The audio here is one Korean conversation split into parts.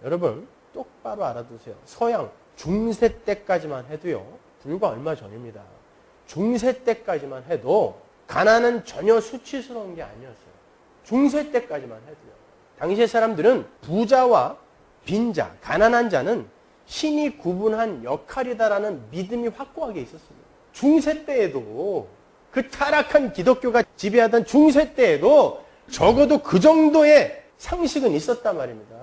여러분 똑바로 알아두세요. 서양 중세 때까지만 해도요. 불과 얼마 전입니다. 중세 때까지만 해도 가난은 전혀 수치스러운 게 아니었어요. 중세 때까지만 해도요. 당시의 사람들은 부자와 빈자, 가난한 자는 신이 구분한 역할이다라는 믿음이 확고하게 있었습니다. 중세 때에도 그 타락한 기독교가 지배하던 중세 때에도 적어도 그 정도의 상식은 있었단 말입니다.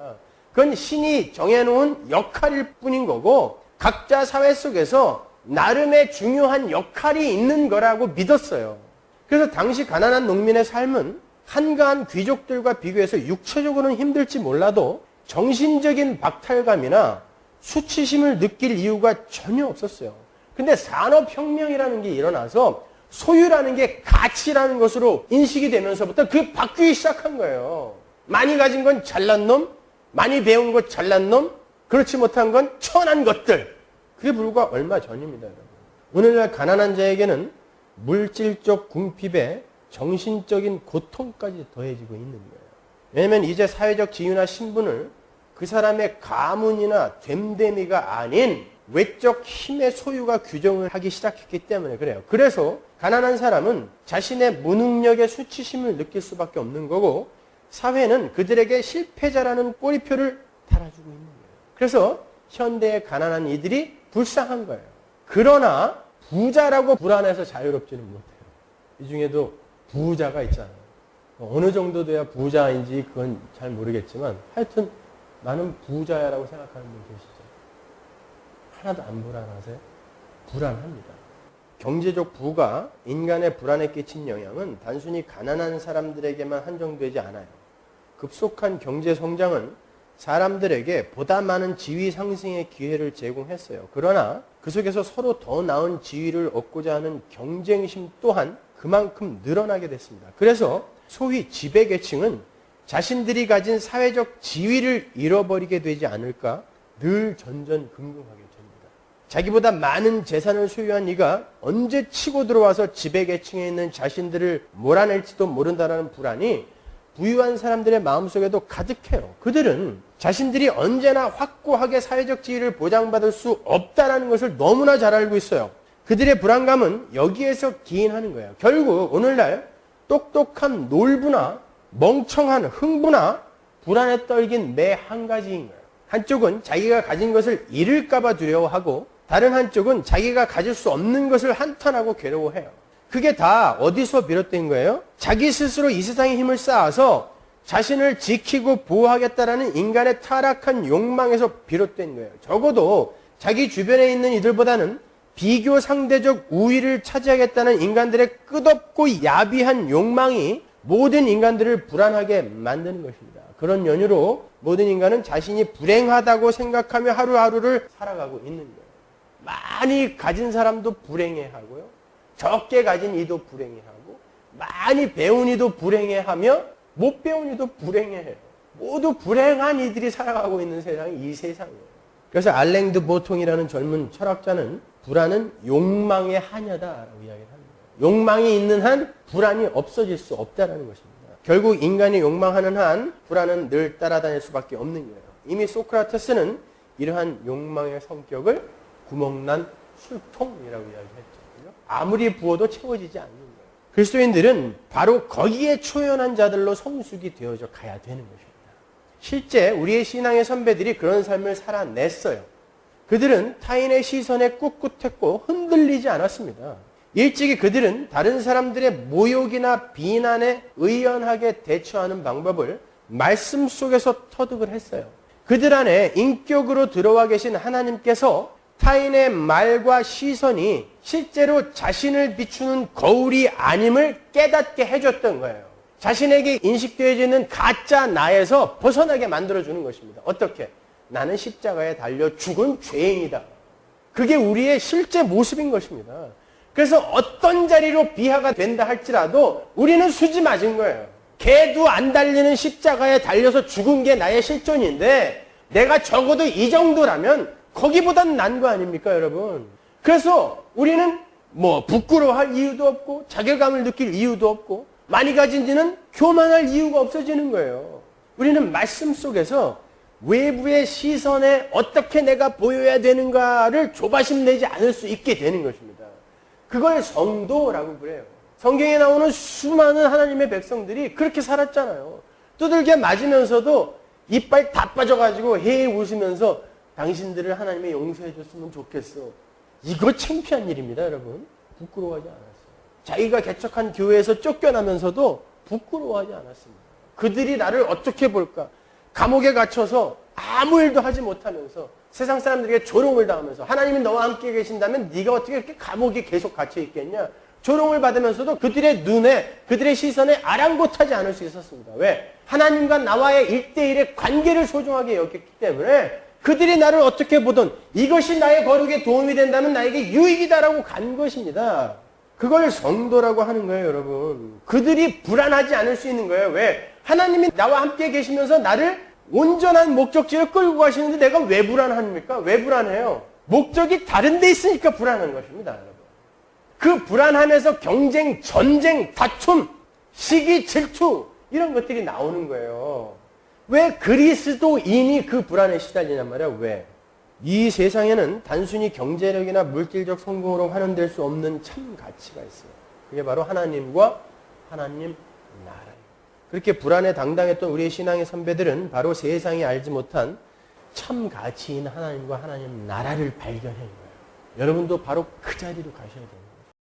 그건 신이 정해놓은 역할일 뿐인 거고 각자 사회 속에서 나름의 중요한 역할이 있는 거라고 믿었어요. 그래서 당시 가난한 농민의 삶은 한가한 귀족들과 비교해서 육체적으로는 힘들지 몰라도 정신적인 박탈감이나 수치심을 느낄 이유가 전혀 없었어요. 근데 산업혁명이라는 게 일어나서 소유라는 게 가치라는 것으로 인식이 되면서부터 그게 바뀌기 시작한 거예요. 많이 가진 건 잘난 놈, 많이 배운 것 잘난 놈, 그렇지 못한 건 천한 것들. 그게 불과 얼마 전입니다, 여러분. 오늘날 가난한 자에게는 물질적 궁핍에 정신적인 고통까지 더해지고 있는 거예요. 왜냐하면 이제 사회적 지위나 신분을 그 사람의 가문이나 됨됨이가 아닌 외적 힘의 소유가 규정을 하기 시작했기 때문에 그래요. 그래서 가난한 사람은 자신의 무능력에 수치심을 느낄 수밖에 없는 거고 사회는 그들에게 실패자라는 꼬리표를 달아주고 있는 거예요. 그래서 현대의 가난한 이들이 불쌍한 거예요. 그러나 부자라고 불안해서 자유롭지는 못해요. 이 중에도 부자가 있잖아요. 어느 정도 돼야 부자인지 그건 잘 모르겠지만 하여튼 나는 부자야라고 생각하는 분 계시죠? 하나도 안 불안하세요? 불안합니다. 경제적 부가 인간의 불안에 끼친 영향은 단순히 가난한 사람들에게만 한정되지 않아요. 급속한 경제 성장은 사람들에게 보다 많은 지위 상승의 기회를 제공했어요. 그러나 그 속에서 서로 더 나은 지위를 얻고자 하는 경쟁심 또한 그만큼 늘어나게 됐습니다. 그래서 소위 지배계층은 자신들이 가진 사회적 지위를 잃어버리게 되지 않을까 늘 전전긍긍하게 됩니다. 자기보다 많은 재산을 소유한 이가 언제 치고 들어와서 지배계층에 있는 자신들을 몰아낼지도 모른다는 불안이 부유한 사람들의 마음속에도 가득해요. 그들은 자신들이 언제나 확고하게 사회적 지위를 보장받을 수 없다는 것을 너무나 잘 알고 있어요. 그들의 불안감은 여기에서 기인하는 거예요. 결국 오늘날 똑똑한 놀부나 멍청한 흥부나 불안에 떨긴 매 한 가지인 거예요. 한쪽은 자기가 가진 것을 잃을까 봐 두려워하고 다른 한쪽은 자기가 가질 수 없는 것을 한탄하고 괴로워해요. 그게 다 어디서 비롯된 거예요? 자기 스스로 이 세상에 힘을 쌓아서 자신을 지키고 보호하겠다라는 인간의 타락한 욕망에서 비롯된 거예요. 적어도 자기 주변에 있는 이들보다는 비교 상대적 우위를 차지하겠다는 인간들의 끝없고 야비한 욕망이 모든 인간들을 불안하게 만드는 것입니다. 그런 연유로 모든 인간은 자신이 불행하다고 생각하며 하루하루를 살아가고 있는 거예요. 많이 가진 사람도 불행해하고요. 적게 가진 이도 불행해하고 많이 배운 이도 불행해하며 못 배운 이도 불행해해요. 모두 불행한 이들이 살아가고 있는 세상이 이 세상이에요. 그래서 알랭 드 보통이라는 젊은 철학자는 불안은 욕망의 한여다라고 이야기를 합니다. 욕망이 있는 한 불안이 없어질 수 없다는 것입니다. 결국 인간이 욕망하는 한 불안은 늘 따라다닐 수밖에 없는 거예요. 이미 소크라테스는 이러한 욕망의 성격을 구멍난 술통이라고 이야기했죠. 아무리 부어도 채워지지 않는 거예요. 그리스도인들은 바로 거기에 초연한 자들로 성숙이 되어져 가야 되는 것입니다. 실제 우리의 신앙의 선배들이 그런 삶을 살아냈어요. 그들은 타인의 시선에 꿋꿋했고 흔들리지 않았습니다. 일찍이 그들은 다른 사람들의 모욕이나 비난에 의연하게 대처하는 방법을 말씀 속에서 터득을 했어요. 그들 안에 인격으로 들어와 계신 하나님께서 타인의 말과 시선이 실제로 자신을 비추는 거울이 아님을 깨닫게 해줬던 거예요. 자신에게 인식되어지는 가짜 나에서 벗어나게 만들어주는 것입니다. 어떻게? 나는 십자가에 달려 죽은 죄인이다. 그게 우리의 실제 모습인 것입니다. 그래서 어떤 자리로 비하가 된다 할지라도 우리는 수지 맞은 거예요. 개도 안 달리는 십자가에 달려서 죽은 게 나의 실존인데 내가 적어도 이 정도라면 거기보단 난 거 아닙니까, 여러분? 그래서 우리는 부끄러워할 이유도 없고 자괴감을 느낄 이유도 없고 많이 가진 지는 교만할 이유가 없어지는 거예요. 우리는 말씀 속에서 외부의 시선에 어떻게 내가 보여야 되는가를 조바심 내지 않을 수 있게 되는 것입니다. 그걸 성도라고 그래요. 성경에 나오는 수많은 하나님의 백성들이 그렇게 살았잖아요. 두들겨 맞으면서도 이빨 다 빠져가지고 헤헤 웃으면서 당신들을 하나님이 용서해 줬으면 좋겠어. 이거 창피한 일입니다, 여러분. 부끄러워하지 않았어요. 자기가 개척한 교회에서 쫓겨나면서도 부끄러워하지 않았습니다. 그들이 나를 어떻게 볼까? 감옥에 갇혀서 아무 일도 하지 못하면서 세상 사람들에게 조롱을 당하면서 하나님이 너와 함께 계신다면 네가 어떻게 이렇게 감옥에 계속 갇혀 있겠냐? 조롱을 받으면서도 그들의 눈에, 그들의 시선에 아랑곳하지 않을 수 있었습니다. 왜? 하나님과 나와의 1대1의 관계를 소중하게 여겼기 때문에 그들이 나를 어떻게 보든 이것이 나의 거룩에 도움이 된다면 나에게 유익이다라고 간 것입니다. 그걸 성도라고 하는 거예요, 여러분. 그들이 불안하지 않을 수 있는 거예요. 왜? 하나님이 나와 함께 계시면서 나를 온전한 목적지를 끌고 가시는데 내가 왜 불안합니까? 왜 불안해요? 목적이 다른 데 있으니까 불안한 것입니다, 여러분. 그 불안함에서 경쟁, 전쟁, 다툼, 시기, 질투 이런 것들이 나오는 거예요. 왜 그리스도인이 그 불안에 시달리냔 말이야. 왜? 이 세상에는 단순히 경제력이나 물질적 성공으로 환원될 수 없는 참 가치가 있어요. 그게 바로 하나님과 하나님 나라예요. 그렇게 불안에 당당했던 우리의 신앙의 선배들은 바로 세상이 알지 못한 참 가치인 하나님과 하나님 나라를 발견한 거예요. 여러분도 바로 그 자리로 가셔야 됩니다.